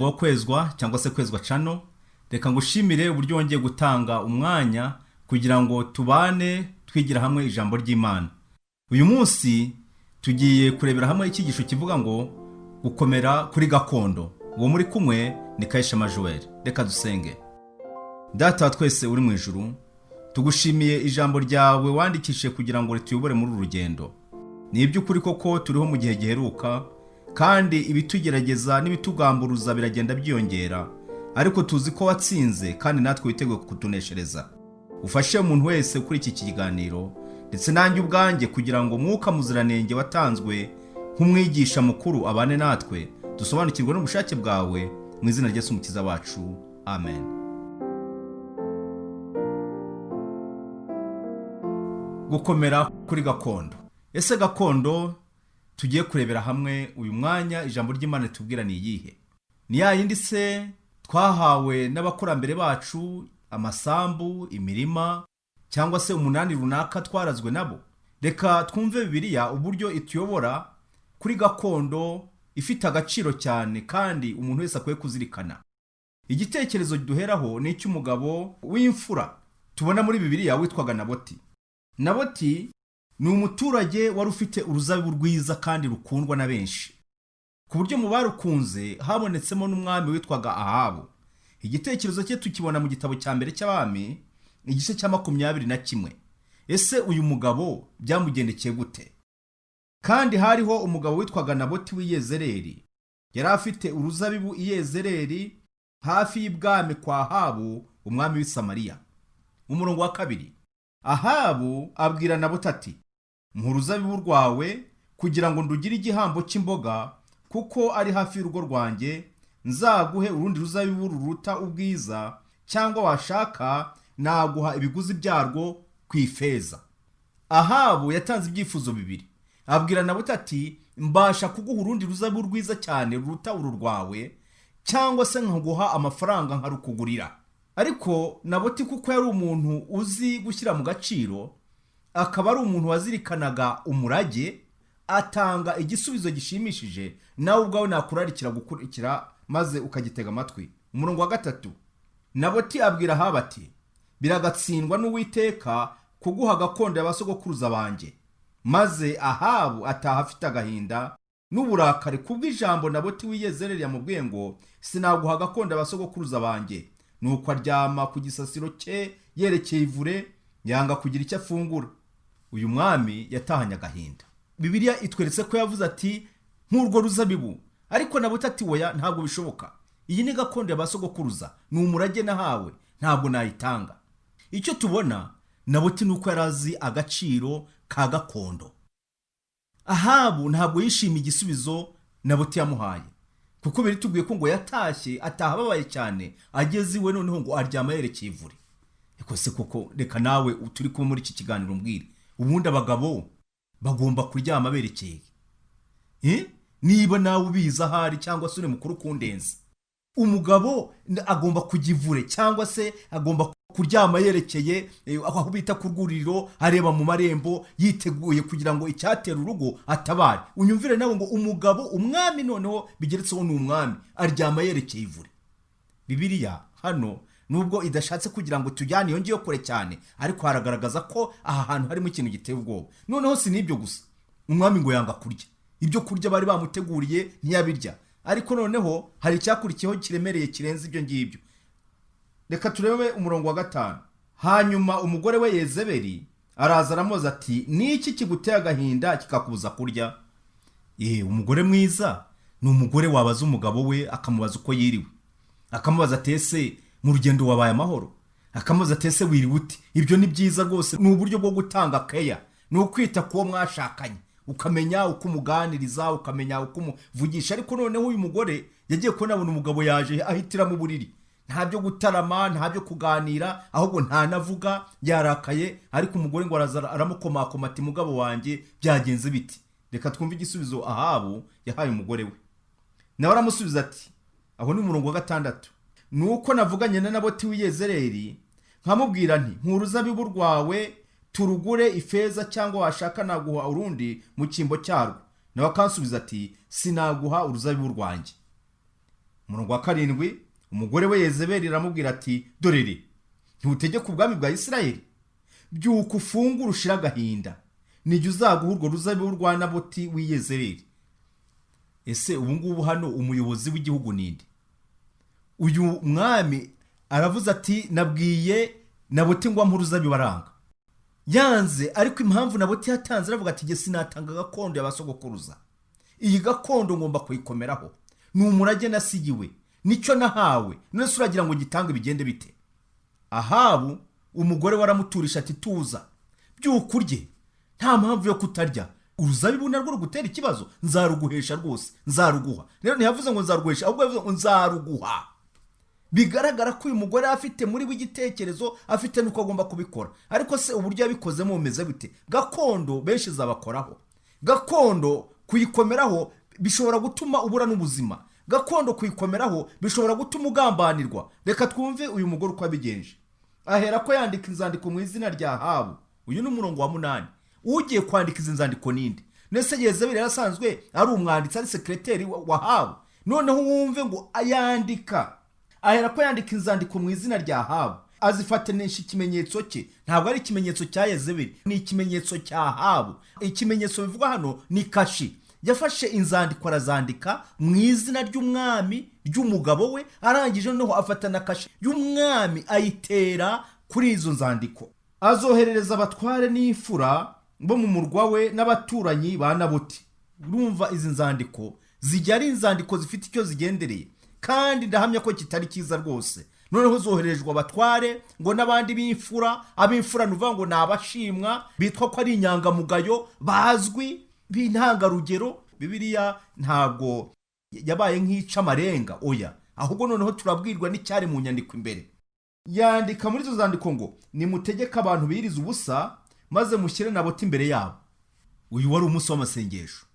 murongo wo kwezwa cyangwa se kwezwa channel. Reka ngushimire uburyo wongeye gutanga umwanya kugira ngo tubane twigira hamwe ijambo ry'Imana. Uyu munsi tugiye kurebera hamwe icyigisho kivuga ngo gukomera kuri gakondo. Uwo muri kumwe ni Kayishema Joel. Reka dusenge. Data twese uri mu ijuru, tugushimiye ijambo ryawe wandikishije kugira ngo rituyobore muri uru rugendo. Ni iby'ukuri koko turiho mu gihe giheruka, kandi ibitugerageza n'ibitugamburuza biragenda byiyongera, ariko tuzi ko watsinze kandi natwe witeguye kutuneshereza. Ufashe umuntu wese kuri iki kiganiro ndetse nanjye ubwanjye kugira ngo Mwuka Muziranenge watanzwe nk'umwigisha mukuru abane natwe, dusobanukirwe n'ubushake bwawe mu izina rya Yesu Umukiza wacu. Amen. Gukomera kuri gakondo. Ese gakondo tugiye kurebera hamwe uyu mwanya ijambo ry'Imana tubwira ni iyihe? Ni ya yindi se twahawe n'abakurambere bacu, amasambu, imirima, cyangwa se umunani runaka twarazwe nabo? Reka twumve Bibiliya uburyo ituyobora kuri gakondo ifite agaciro cyane kandi umuntu wese akwiye kuzirikana. Igitekerezo duheraho ni icy'umugabo w'imfura tubona muri Bibiliya witwaga Naboti. Naboti ni umuturage wari ufite uruzabibu rwiza kandi rukundwa na benshi, ku buryo mu barukunze habonetsemo n'umwami witwaga Ahabu. Igitekerezo cye tukibona mu gitabo cya mbere cy'Abami igice cya 21. Ese uyu mugabo byamugendekeye gute? Kandi hariho umugabo witwaga Naboti w'i Yezereli. Yari afite uruzabibu i Yezereli hafi y'ibwami kwa Ahabu umwami w'i Samariya. Umurongo wa 2. Ahabu abwira Naboti ati, mpa uruzabibu rwawe kugira ngo ndugire igihambo cy'imboga, kuko ari hafi y'urugo rwanjye, nzaguhe urundi ruzabibu ruruta ubwiza, cyangwa washaka naguha ibiguzi byarwo ku ifeza. Ahabu yatanze ibyifuzo bibiri. Abwira Naboti ati, mbasha kuguha urundi ruzabibu rwiza cyane ruruta uru rwawe, cyangwa se nkaguha amafaranga nkarukugurira. Ariko Naboti kuko yari umuntu uzi gushyira mu gaciro, akaba ari umuntu wazirikanaga umurage, atanga igisubizo gishimishije, nawe ubwawe nakurarikira gukurikira maze ukagitega amatwi. Umurongo wa 3. Naboti abwira Ahabu ati, biragatsindwa n'Uwiteka kuguha gakondo y'abasogokuruza banjye. Maze Ahabu ataha afite agahinda n'uburakari kubw'ijambo Naboti w'i Yezereli yamubwiye ngo sinaguha gakondo y'abasogokuruza banjye. Nuko aryama ku gisasiro cye yerekeye ivure, yanga kugira icyo afungura. Uyu mwami yatahanye agahinda. Bibiliya itweretse ko yavuze ati, nk'urwo ruzabibu. Ariko Naboti ati, oya, ntabwo bishoboka. Iyi ni gakondo y'abasogokuruza, ni umurage nahawe, ntabwo nayitanga. Icyo tubona Naboti nuko yarazi agaciro ka gakondo. Ahabu ntabwo yishimiye igisubizo Naboti yamuhaye, kuko biritubwiye ko ngo yatashye ataha ababaye cyane, ageze iwe noneho ngo aryama yerekeye ivure. Eko se koko, reka nawe turi kuba muri iki kiganiro mbwire, ubundi abagabo bagomba kuryama berekeye? Niba nawe ubiza ahari cyangwa se uri mukuru kundenza, umugabo agomba kujya ivure cyangwa se agomba kuryama yerekeye aho bita ku rwuriro, areba mu marembo yiteguye kugira ngo icyatera urugo atabare. Unyumvire nawe ngo umugabo, umwami, noneho bigeretseho ni umwami, aryama yerekeye ivure. Bibiliya hano nubwo idashatse kugira ngo tujyane iyo ngiyo kure cyane, ariko haragaragaza ko aha hantu harimo ikintu giteye ubwoba. Noneho si n'ibyo gusa, umwami ngo yanga kurya ibyo kurya bari bamuteguriye, ntiyabirya. Ariko noneho hari icyakurikiyeho kiremereye kirenze ibyo ngibyo. Reka turebe umurongo wa 5. Hanyuma umugore we Yezebeli araza aramubaza ati, ni iki kiguteye agahinda kikakubuza kurya? Umugore mwiza ni umugore wabaza umugabo we akamubaza uko yiriwe. Akamubaza ati, ese mu rugendo wabaye amahoro? Akamubaza ati, ese wiriwe uti? Ibyo ni byiza rwose, ni uburyo bwo gutanga keya, ni ukwita kuwo mwashakanye, ukamenya uko umuganiriza, ukamenya uko umuvugisha. Ariko noneho uyu mugore yagiye kubona umugabo yaje ahitira mu buriri, nta byo gutarama, nta byo kuganira, ahubwo ntanavuga, yarakaye. Ariko umugore ngo aramukomakoma ati, mugabo wanjye byagenze biti? Reka twumve igisubizo Ahabu yahaye umugore we. Nawe aramusubiza ati, aho ni umurongo wa 6, nuko navuganye na Naboti w'i Yezereli nkamubwira nti, nk'uruzabibu rwawe turugure ifeza, cyangwa washaka naguha urundi mu cyimbo cyarwo. Nawe akansubiza ati, sinaguha uruzabibu rwanjye. umurongo wa 7, umugore we Yezebeli aramubwira ati dorere ntutegeke ubwami bwa Isirayeli, byuka ufungure ushira agahinda, nijye uzaguha urwo ruzabibu rwa Naboti w'i Yezereli. Ese ubu ngubu hano umuyobozi w'igihugu ninde? Uyu mwami aravuze ati nabwiye Naboti ngo ampe uruzabibu aranga, yanze. Ariko impamvu Naboti yatanze aravuga ati jye sinatanga gakondo y'abasogokuruza, iyi gakondo ngomba kuyikomeraho, ni umurage nasigiwe, nicyo nahawe, none se uragira ngo gitange bigende bite? Ahabu umugore waramuturisha ati tuza byuka urye, nta mpamvu yo kutarya, uruzabibu narwo rugutera ikibazo, nzaruguhesha rwose, nzaruguha. Rero ntiyavuze ngo nzaruguhesha, ahubwo yavuze ngo nzaruguha. Bigaragara ko uyu mugore afite muri we igitekerezo, afite nuko agomba kubikora. Ariko se uburyo yabikozemo bumeze bite? Gakondo benshi zabakoraho, gakondo kuyikomeraho bishobora gutuma ubura n'ubuzima, gakondo kuyikomeraho bishobora gutuma ugambanirwa. Reka twumve uyu mugore uko abigenje. Ahera ko yandika inzandiko mu izina rya Ahabu. Uyu ni umurongo wa 8. Ugiye kwandika izi nzandiko ninde? Nese Yezebeli yarasanzwe ari umwanditsi, ari sekreteri wa Ahabu. Noneho wumve ngo ayandika. Ahera ko yandika inzandiko mu izina rya Ahabu, azifatanisha ikimenyetso cye. Ntabwo ari ikimenyetso cya Yezebeli, ni ikimenyetso cya Ahabu. Ikimenyetso bivuga hano ni kashi. Yafashe inzandiko arazandika mu izina ry'umwami ry'umugabo we, arangije noneho afata na kashi y'umwami ayitera kuri izo nzandiko. Azoherereza abatware n'imfura bo mu murwa we n'abaturanyi ba Naboti. Urumva izi nzandiko zijya ari inzandiko zifite icyo zigendereye, kandi ndahamya ko kitari cyiza rwose. Noneho zoherejwe abatware ngo n'abandi b'imfura. Ab'imfura nuvuga ngo ni abashimwa, bitwa ko ari inyangamugayo, bazwi, b'intangarugero. Bibiliya ntabwo yabaye nk'ica amarenga, oya, ahubwo noneho turabwirwa n'icyari mu nyandiko imbere. Yandika muri izo zandiko ngo nimutegeke abantu biriza ubusa, maze mushyire Naboti imbere yabo. Uyu wari umunsi w'amasengesho.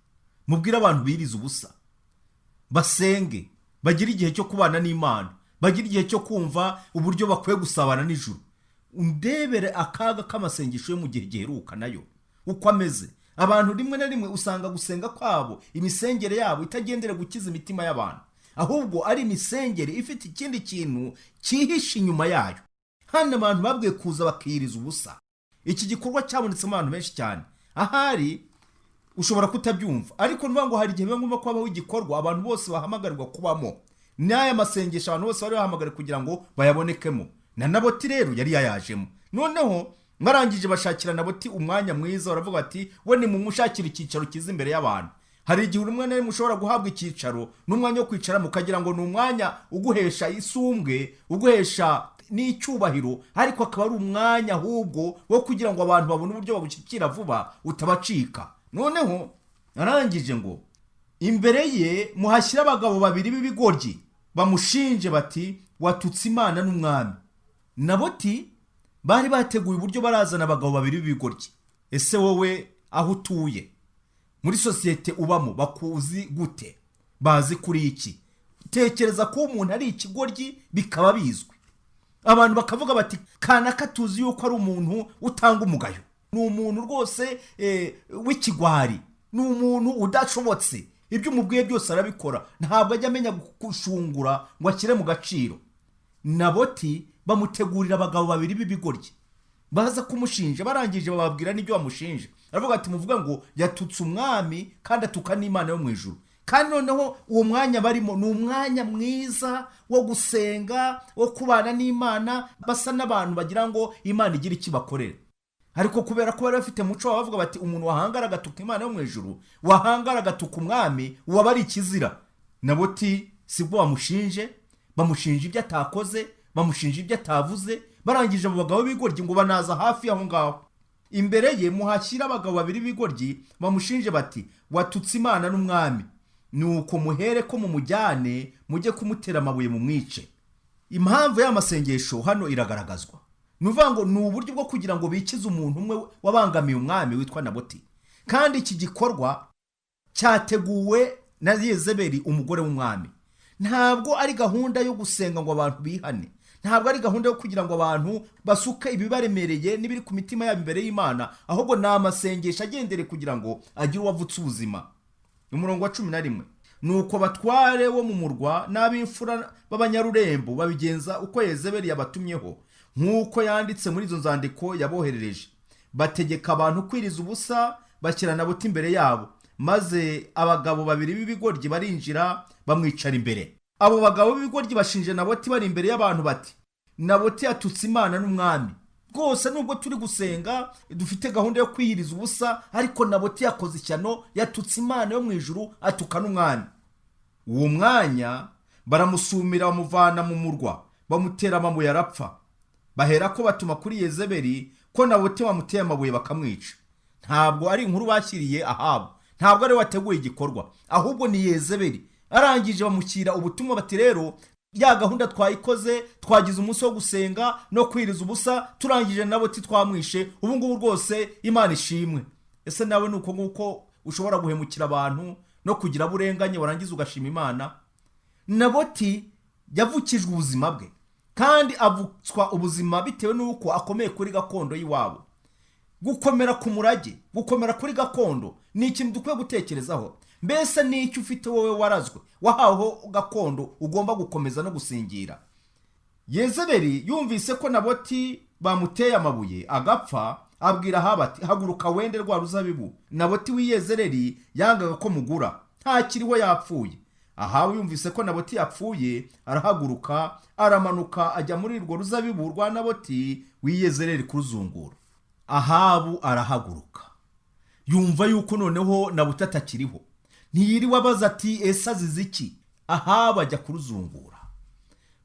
Mubwire abantu biriza ubusa, basenge, bagire igihe cyo kubana n'Imana, bagire igihe cyo kumva uburyo bakwiye gusabana n'ijuru. Undebere akaga k'amasengesho yo mu gihe giheruka nayo uko ameze. Abantu rimwe na rimwe usanga gusenga kwabo, imisengere yabo itagendera gukiza imitima y'abantu, ahubwo ari imisengere ifite ikindi kintu cyihishe inyuma yayo. Hano abantu babwiye kuza bakiriza ubusa. Iki gikorwa cyabonetsemo abantu benshi cyane. Ahari ushobora kutabyumva, ariko nuvuga ngo hari igihe biba ngombwa ko habaho igikorwa abantu bose bahamagarirwa kubamo. N'aya masengesho abantu bose bari bahamagara kugira ngo bayabonekemo. Na Naboti rero yari yayajemo. Noneho marangije bashakira Naboti umwanya mwiza, baravuga ati we ni mumushakira icyicaro kiza imbere y'abantu. Hari igihe umwe na rimwe ushobora guhabwa icyicaro n'umwanya wo kwicara mukagira ngo ni umwanya uguhesha isumbwe, uguhesha n'icyubahiro, ariko akaba ari umwanya ahubwo wo kugira ngo abantu babone uburyo bagushyikira vuba utabacika. Noneho arangije ngo imbere ye muhashyira abagabo 2 b'ibigoryi bamushinje bati watutse Imana n'umwami. Naboti bari bateguye uburyo barazana abagabo 2 b'ibigoryi. Ese wowe aho utuye muri sosiyete ubamo bakuzi gute? Bazi kuri iki? Tekereza ko umuntu ari ikigoryi bikaba bizwi, abantu bakavuga bati kanaka tuzi yuko ari umuntu utanga umugayo, ni umuntu rwose w'ikigwari, ni umuntu udashobotse, ibyo umubwiye byose arabikora, ntabwo ajya amenya gushungura ngo akire mu gaciro. Naboti bamutegurira abagabo 2 b'ibigoryi baza kumushinja. Barangije bababwira n'ibyo bamushinje. Aravuga ati muvuga ngo yatutse umwami kandi atuka n'Imana yo mu ijuru. Kandi noneho uwo mwanya barimo ni umwanya mwiza wo gusenga, wo kubana n'Imana, basa n'abantu bagira ngo Imana igira ikibakorera. Ariko kubera ko bari bafite muco bavuga bati umuntu wahangara agatuka Imana yo mu ijuru, wahangara agatuka umwami, uba ari ikizira. Naboti sibwo bamushinje, bamushinja ibyo atakoze, bamushinja ibyo atavuze. Barangije abo bagabo b'ibigoryi ngo banaza hafi aho ngaho. Imbere ye muhashyira abagabo 2 b'ibigoryi bamushinje bati watutse Imana n'umwami, nuko muhere ko mumujyane mujye kumutera amabuye mu mwice. Impamvu y'amasengesho hano iragaragazwa. Nuvuga ngo ni uburyo bwo kugira ngo bikize umuntu umwe wabangamiye umwami witwa Naboti. Kandi iki gikorwa cyateguwe na Yezebeli umugore w'umwami. Ntabwo ari gahunda yo gusenga ngo abantu bihane, ntabwo ari gahunda yo kugira ngo abantu basuke ibibaremereye n'ibiri ku mitima yabo imbere y'Imana, ahubwo ni amasengesho agendere kugira ngo agire uwavutse ubuzima. Umurongo wa 11, nuko abatware bo mu murwa n'ab'imfura b'abanyarurembo babigenza uko Yezebeli yabatumyeho, nk'uko yanditse muri izo nzandiko yaboherereje. Bategeka abantu kwiriza ubusa, bashyira Naboti imbere yabo, maze abagabo babiri b'ibigoryi barinjira bamwicara imbere. Abo bagabo b'ibigoryi bashinje Naboti bari imbere y'abantu bati, Naboti yatutse Imana n'umwami. Rwose nubwo turi gusenga dufite gahunda yo kwiyiriza ubusa, ariko Naboti yakoze ishyano, yatutse Imana yo mu ijuru atuka n'umwami. Uwo mwanya baramusumira bamuvana mu murwa, bamutera amabuye arapfa. Bahera ko batuma kuri Yezebeli ko Naboti bamuteye amabuye bakamwica. Ntabwo ari inkuru bashyiriye Ahabu, ntabwo ari wateguye igikorwa, ahubwo ni Yezebeli. Arangije bamushyira ubutumwa bati, rero ya gahunda twayikoze, twagize umunsi wo gusenga no kwiriza ubusa, turangije Naboti twamwishe, ubu ngubu rwose Imana ishimwe. Ese nawe nuko nguko ushobora guhemukira abantu no kugira burenganye warangiza ugashima Imana? Naboti yavukijwe ubuzima bwe, kandi avutswa ubuzima bitewe n'uko akomeye kuri gakondo y'iwabo. Gukomera ku murage, gukomera kuri gakondo ni ikintu dukwiye gutekerezaho. Mbese ni icyo ufite wowe warazwe, wahaweho gakondo ugomba gukomeza no gusingira. Yezebeli yumvise ko Naboti bamuteye amabuye agapfa, abwira Ahabu ati, haguruka wende rwa ruzabibu. Naboti w'i Yezereli yangaga ko mugura, ntakiriho yapfuye. Ahabu yumvise ko Naboti yapfuye, arahaguruka aramanuka ajya muri urwo ruzabibu rwa Naboti w'i Yezereli kuruzungura. Ahabu arahaguruka, yumva yuko noneho Naboti atakiriho. Ntiyiriwe abaza ati, ese azize iki? Ahabu ajya kuruzungura.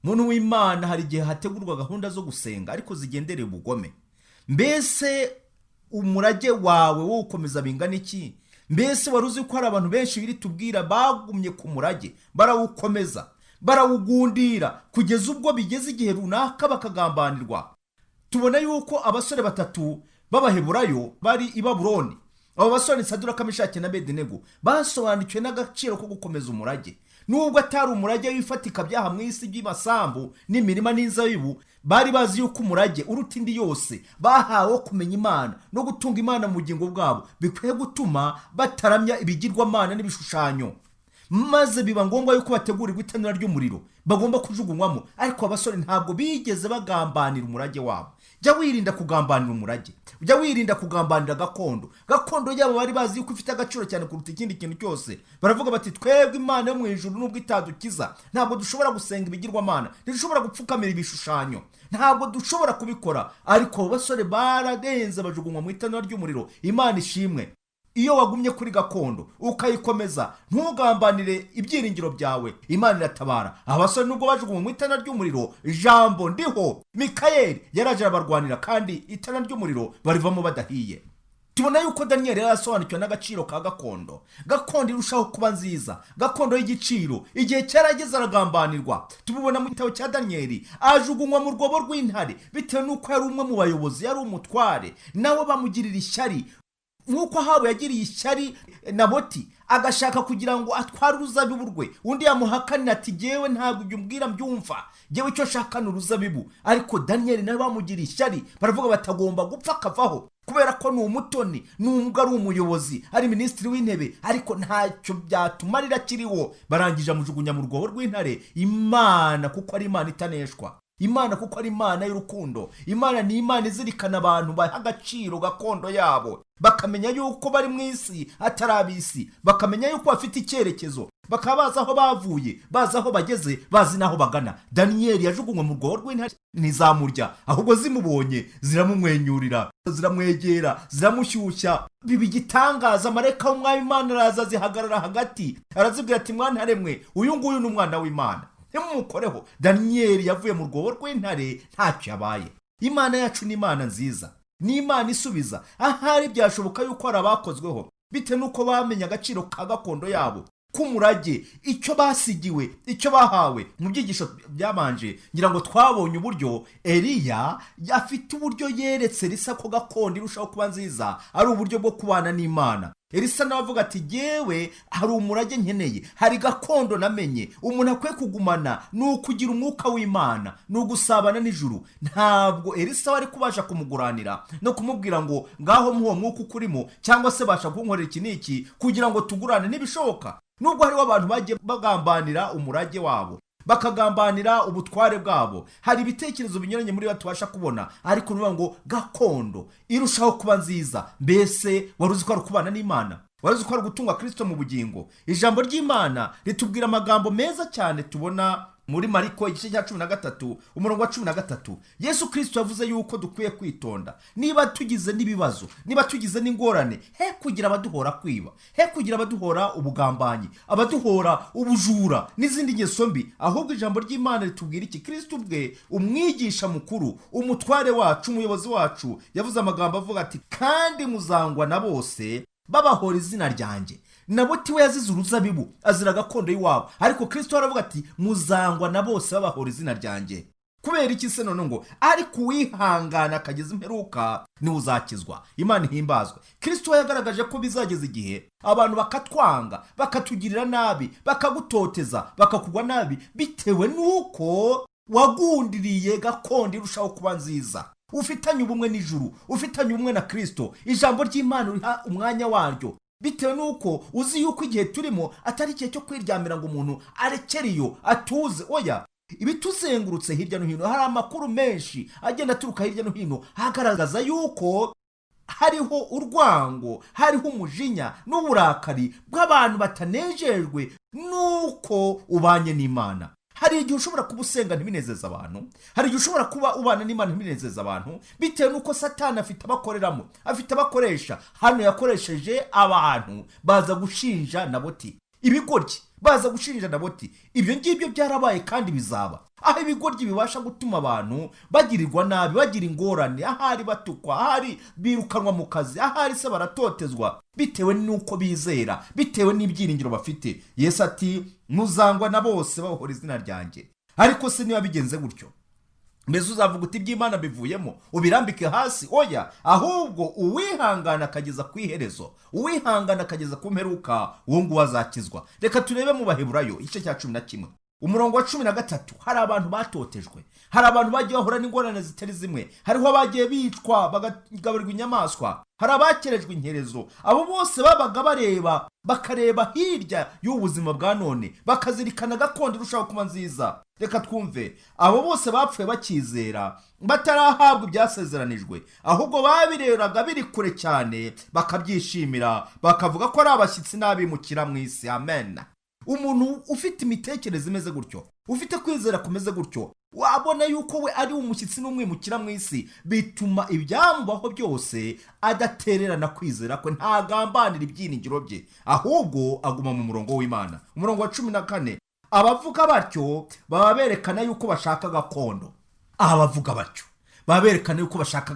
Muntu w'Imana, hari igihe hategurwa gahunda zo gusenga ariko zigendereye ubugome. Mbese umurage wawe wo ukomeza bingana iki? Mbese wari uzi ko hari abantu benshi biri tubwira bagumye ku murage, barawukomeza, barawugundira kugeza ubwo bigeze igihe runaka bakagambanirwa. Tubona yuko abasore batatu b'Abaheburayo bari i Babuloni. Abo basore ni Saduraka, Meshaki na Abedenego, basobanukiwe n'agaciro ko gukomeza umurage. Nubwo atari umurage wifatika byaha mu isi by'imasambu n'imirima n'inzabibu, bari bazi yuko umurage uruta indi yose bahawe kumenya Imana no gutunga Imana mu bugingo bwabo bikwiye gutuma bataramya ibigirwamana n'ibishushanyo. Maze biba ngombwa yuko bategurirwa itanura ry'umuriro bagomba kujugunywamo. Ariko abasore ntabwo bigeze bagambanira umurage wabo. Jya wirinda kugambanira umurage, ujya wirinda kugambanira gakondo. Gakondo yabo bari bazi yuko ifite agaciro cyane kuruta ikindi kintu cyose. Baravuga bati, twebwe Imana yo mu ijuru nubwo itadukiza, ntabwo dushobora gusenga ibigirwamana, ntidushobora gupfukamira ibishushanyo, ntabwo dushobora kubikora. Ariko abo basore baradenze bajugunywa mu itanura ry'umuriro. Imana ishimwe. Iyo wagumye kuri gakondo ukayikomeza, ntugambanire ibyiringiro byawe, Imana iratabara. Abasore nubwo bajugunywe mu itana ry'umuriro, Jambo ndiho Mikayeli yaraje arabarwanira, kandi itana ry'umuriro barivamo badahiye. Tubona yuko Daniyeli yarasobanukiwe n'agaciro ka gakondo. Gakondo irushaho kuba nziza, gakondo y'igiciro. Igihe cyarageze aragambanirwa. Tubibona mu gitabo cya Daniyeli, ajugunywa mu rwobo rw'intare bitewe n'uko yari umwe mu bayobozi, yari umutware, nawe bamugirira ishyari. Nk'uko Ahabu yagiriye ishyari Naboti, agashaka kugira ngo atware uruzabibu rwe, undi yamuhakanira ati, jyewe ntabwo ibyo umbwira mbyumva, jyewe icyo nshaka ni uruzabibu. Ariko Daniyeli nawe bamugiriye ishyari, baravuga batagomba gupfa akavaho, kubera ko ni umutoni, nubwo ari umuyobozi, ari minisitiri w'intebe, ariko ntacyo byatumarira kiriho. Barangije amujugunya mu rwobo rw'intare. Imana kuko ari Imana itaneshwa, Imana kuko ari Imana y'urukundo. Imana ni Imana izirikana abantu baha agaciro gakondo yabo, bakamenya yuko bari mu isi atari ab'isi, bakamenya yuko bafite icyerekezo, bakaba bazi aho bavuye, bazi aho bageze, bazi n'aho bagana. Daniyeli yajugunywe mu rwobo rw'intare, ntizamurya, ahubwo zimubonye ziramumwenyurira, ziramwegera, ziramushyushya. Biba igitangaza. Marayika w'Umwami Imana araza, zihagarara hagati, arazibwira ati, mwana mwe, uyu nguyu ni umwana w'Imana, ntimumukoreho. Daniyeli yavuye mu rwobo rw'intare ntacyo yabaye. Imana yacu ni Imana nziza, ni Imana isubiza. Ahari byashoboka yuko hari abakozweho bitewe n'uko bamenye agaciro ka gakondo yabo, k'umurage, icyo basigiwe, icyo bahawe. Mu byigisho byabanje ngira ngo twabonye uburyo Eliya afite uburyo yeretse Elisa ko gakondo irushaho kuba nziza, ari uburyo bwo kubana n'Imana. Elisa nawe avuga ati, jyewe hari umurage nkeneye, hari gakondo namenye, umuntu akwiye kugumana, ni ukugira umwuka w'Imana, ni ugusabana n'ijuru. Ntabwo Elisa wari kubasha kumuguranira no kumubwira ngo ngaho muwo mwuka ukurimo, cyangwa se basha kunkorera iki n'iki kugira ngo tugurane, ntibishoboka. nubwo hariho abantu bagiye bagambanira umurage wabo, bakagambanira ubutware bwabo, hari ibitekerezo binyuranye muri bo tubasha kubona, ariko nuvuga ngo gakondo irushaho kuba nziza. Mbese wari uzi ko ari ukubana n'Imana? Wari uzi ko ari gutunga Kristo mu bugingo? Ijambo ry'Imana ritubwira amagambo meza cyane tubona muri Mariko igice cya 13 umurongo wa 13. Yesu Kristo yavuze yuko dukwiye kwitonda niba tugize n'ibibazo, niba tugize n'ingorane, he kugira abaduhora kwiba, he kugira abaduhora ubugambanyi, abaduhora ubujura n'izindi ngeso mbi. Ahubwo ijambo ry'Imana ritubwira iki? Kristo ubwe, umwigisha mukuru, umutware wacu, umuyobozi wacu, yavuze amagambo avuga ati, kandi muzangwa na bose babahora izina ryanjye. Naboti we yazize uruzabibu, azira gakondo y'iwabo, ariko Kristo aravuga ati, muzangwa na bose babahora izina ryanjye. Kubera iki se none ngo ariko uwihangana akageza imperuka niwe uzakizwa? Imana ihimbazwe. Kristo yagaragaje ko bizageza igihe abantu bakatwanga, bakatugirira nabi, bakagutoteza, bakakugwa nabi, bitewe nuko wagundiriye gakondo irushaho kuba nziza. Ufitanye ubumwe n'ijuru, ufitanye ubumwe na Kristo, ijambo ry'Imana uriha umwanya waryo, bitewe nuko uzi yuko igihe turimo atari igihe cyo kwiryamira ngo umuntu arekere iyo atuze. Oya, ibituzengurutse hirya no hino, hari amakuru menshi agenda aturuka hirya no hino agaragaza yuko hariho urwango, hariho umujinya n'uburakari bw'abantu batanejejwe nuko ubanye n'Imana. Hari igihe ushobora kuba usenga ntibinezeza abantu, hari igihe ushobora kuba ubana n'Imana ntibinezeza abantu, bitewe nuko Satani afite abakoreramo, afite abakoresha. Hano yakoresheje abantu baza gushinja Naboti ibigoryi, baza gushinja Naboti. Ibyo ngibyo byarabaye kandi bizaba, aho ibigoryi bibasha gutuma abantu bagirirwa nabi, bagira ingorane, ahari batukwa, ahari birukanwa mu kazi, ahari se baratotezwa, bitewe nuko bizera, bitewe n'ibyiringiro bafite. Yesu ati, muzangwa na bose babahora izina ryanjye. Ariko se niba bigenze gutyo, mbese uzavuga uti iby'Imana bivuyemo ubirambike hasi? Oya, ahubwo uwihangana akageza ku iherezo, uwihangana akageza ku mperuka, uwo nguwo azakizwa. Reka turebe mu Baheburayo igice cya 11 umurongo wa 13. Hari abantu batotejwe, hari abantu bagiye bahura n'ingorane zitari zimwe, hariho abagiye bicwa bagagaburirwa inyamaswa, hari abakerejwe inkerezo. Abo bose babaga bareba, bakareba hirya y'ubuzima bwa none, bakazirikana gakondo irushaho kuba nziza. Reka twumve, abo bose bapfuye bakizera, batarahabwa ibyasezeranijwe, ahubwo babireraga biri kure cyane, bakabyishimira, bakavuga ko ari abashyitsi n'abimukira mu isi. Amen. Umuntu ufite imitekerereze imeze gutyo, ufite kwizera kumeze gutyo, wabona yuko we ari umushyitsi n'umwimukira mu isi, bituma ibyamubaho byose adatererana kwizera kwe, ntagambanira ibyiringiro bye, ahubwo aguma mu murongo w'Imana. Umurongo wa 14, abavuga batyo baba berekana yuko bashaka gakondo. Abavuga batyo baba berekana yuko bashaka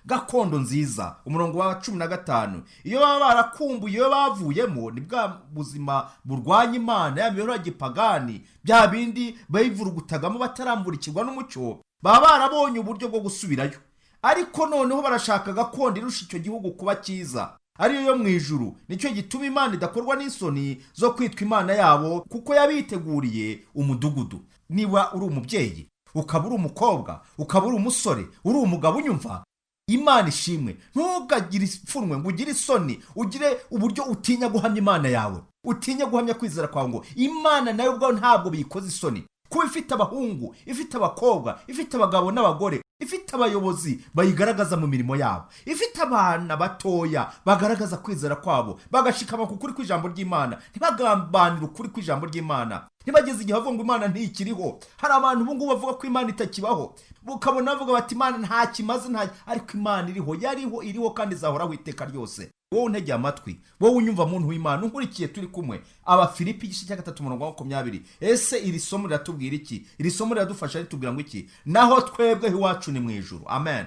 gakondo nziza. Umurongo wa 15, iyo baba barakumbuye iyo bavuyemo, ni bwa buzima burwanya Imana, ya mibereho ya gipagani, bya bindi bayivurugutagamo bataramburikirwa n'umucyo, baba barabonye uburyo bwo gusubirayo. Ariko noneho barashaka gakondo irusha icyo gihugu kuba cyiza, ariyo yo mu ijuru. Nicyo gituma Imana idakorwa n'isoni zo kwitwa Imana yabo, kuko yabiteguriye umudugudu. Niba uri umubyeyi, ukaba uri umukobwa, ukaba uri umusore, uri umugabo, unyumva, Imana ishimwe, ntugagire ipfunwe ngo ugire isoni, ugire uburyo utinya guhamya Imana yawe, utinya guhamya kwizera kwawe, ngo Imana nayo ubwayo ntabwo biyikoze isoni. Kuba ifite abahungu, ifite abakobwa, ifite abagabo n'abagore, ifite abayobozi bayigaragaza mu mirimo yabo, ifite abana batoya bagaragaza kwizera kwabo, bagashikama ku kuri kw'ijambo ry'Imana, ntibagambanire ukuri kw'ijambo ry'Imana, ntibageze igihe bavuga ngo Imana ntikiriho. Hari abantu ubu ngubu bavuga ko Imana itakibaho, ukabona bavuga bati Imana nta kimaze, ariko Imana iriho, yariho, iriho kandi izahoraho iteka ryose. Wowe untegeye amatwi, wowe unyumva muntu w'Imana, unkurikiye turi kumwe, Abafilipi igice cya 3 umurongo wa 20. Ese iri somo riratubwira iki? Iri somo riradufasha ritubwira ngo iki? Naho twebwe iwacu ni mu ijuru. Amen.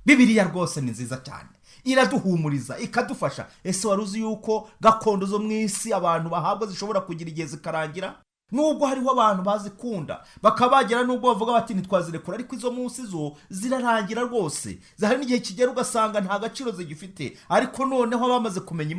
Bibiliya rwose ni nziza cyane, iraduhumuriza, ikadufasha. Ese wari uzi yuko gakondo zo mu isi abantu bahabwa zishobora kugira igihe zikarangira? Nubwo hariho abantu bazikunda, bakabagera nubwo bavuga bati ntitwazirekura, ariko izo munsi zo zirarangira rwose. Zahari n'igihe kigera ugasanga nta gaciro zigifite. Ariko noneho bamaze kumenya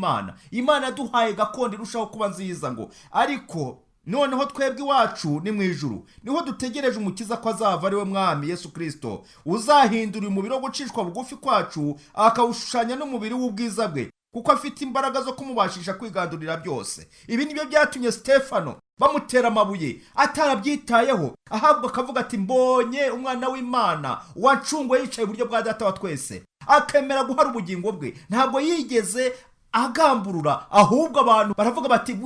Imana yaduhaye gakondo irushaho kuba nziza, ngo ariko noneho twebwe iwacu ni mu ijuru, niho dutegereje umukiza ko azava, ari we mwami Yesu Kristo, uzahindura umubiri wo gucishwa bugufi kwacu akawushushanya n'umubiri w'ubwiza bwe, kuko afite imbaraga zo kumubashisha kwigandurira byose. Ibi nibyo byatumye Stefano bamutera amabuye atarabyitayeho, ahubwo akavuga ati mbonye umwana w'Imana wacunguwe yicaye iburyo bwa Data wa twese, akemera guhara ubugingo bwe. Ntabwo yigeze agamburura, ahubwo abantu baravuga bati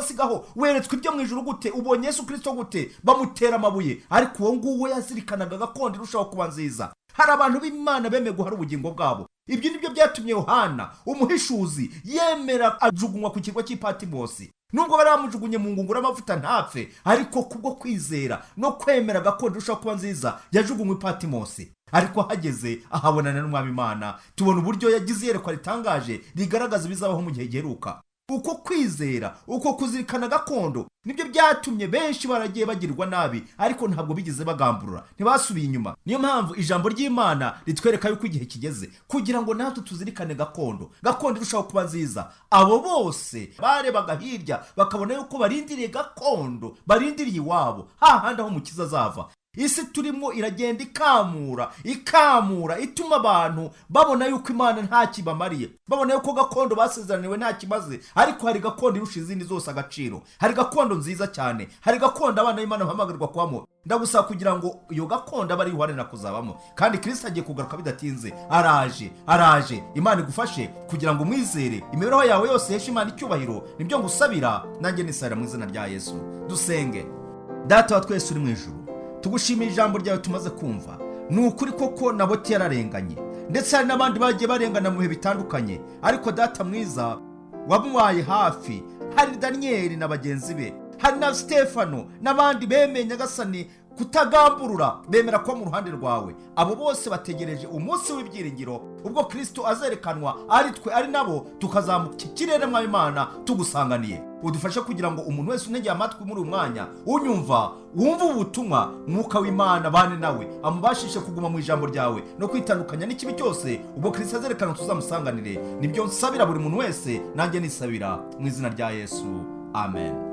sigaho weretswe ibyo mu ijuru gute, ubonye Yesu Kristo gute, bamutera amabuye. Ariko uwo nguwo yazirikanaga gakondo irushaho kuba nziza. Hari abantu b'Imana bemeye guhara ubugingo bwabo. Ibyo nibyo byatumye Yohana umuhishuzi yemera ajugunywa ku kirwa cy'i Patimosi. Nubwo bari bamujugunye mu ngunguru y'amavuta ntapfe, ariko kubwo kwizera no kwemera gakondo irushaho kuba nziza yajugunywe i Patimosi. Ariko hageze ahabonana n'Umwami Imana, tubona uburyo yagize iyerekwa ritangaje rigaragaza ibizabaho mu gihe giheruka. Uko kwizera, uko kuzirikana gakondo nibyo byatumye benshi baragiye bagirwa nabi, ariko ntabwo bigeze bagamburura, ntibasubiye inyuma. Niyo mpamvu ijambo ry'Imana ritwereka yuko igihe kigeze kugira ngo natwe tuzirikane gakondo irushaho kuba nziza. Abo bose barebaga hirya bakabona yuko barindiriye gakondo, barindiriye iwabo, hahandi aho umukiza azava. Isi turimo iragenda ikamura ituma abantu babona yuko Imana nta kibamariye, babona yuko gakondo basezeraniwe nta kimaze. Ariko hari gakondo irusha izindi zose agaciro, hari gakondo nziza cyane, hari gakondo abana b'Imana bahamagarwa kubamo. Ndagusaba kugira ngo iyo gakondo abe ari iharanira kuzabamo, kandi Kristo agiye kugaruka bidatinze. Araje. Imana igufashe kugira ngo umwizere, imibereho yawe yose yeshe Imana icyubahiro. Nibyo ngusabira, nanjye nisabira mu izina rya Yesu. Dusenge. Data wa twese uri mu ijuru, tugushimira ijambo ryawe tumaze kumva. Ni ukuri koko Naboti yararenganye, ndetse hari n'abandi bagiye barengana mu bihe bitandukanye, ariko Data mwiza wamubaye hafi. Hari Daniyeli na bagenzi be, hari na Stefano n'abandi bemeye Nyagasani kutagamburura, bemera ko mu ruhande rwawe. Abo bose bategereje umunsi w'ibyiringiro, ubwo Kristo azerekanwa ari nabo tukazamuka ikirere Mwami Imana tugusanganiye. Udufashe kugira ngo umuntu wese unegeye amatwi muri uyu mwanya unyumva wumva ubutumwa, Mwuka w'Imana bane nawe amubashishe kuguma mu ijambo ryawe no kwitandukanya n'ikibi cyose, ubwo Kristo azerekanwa tuzamusanganire. Nibyo nsabira buri muntu wese, nanjye nisabira mu izina rya Yesu. Amen.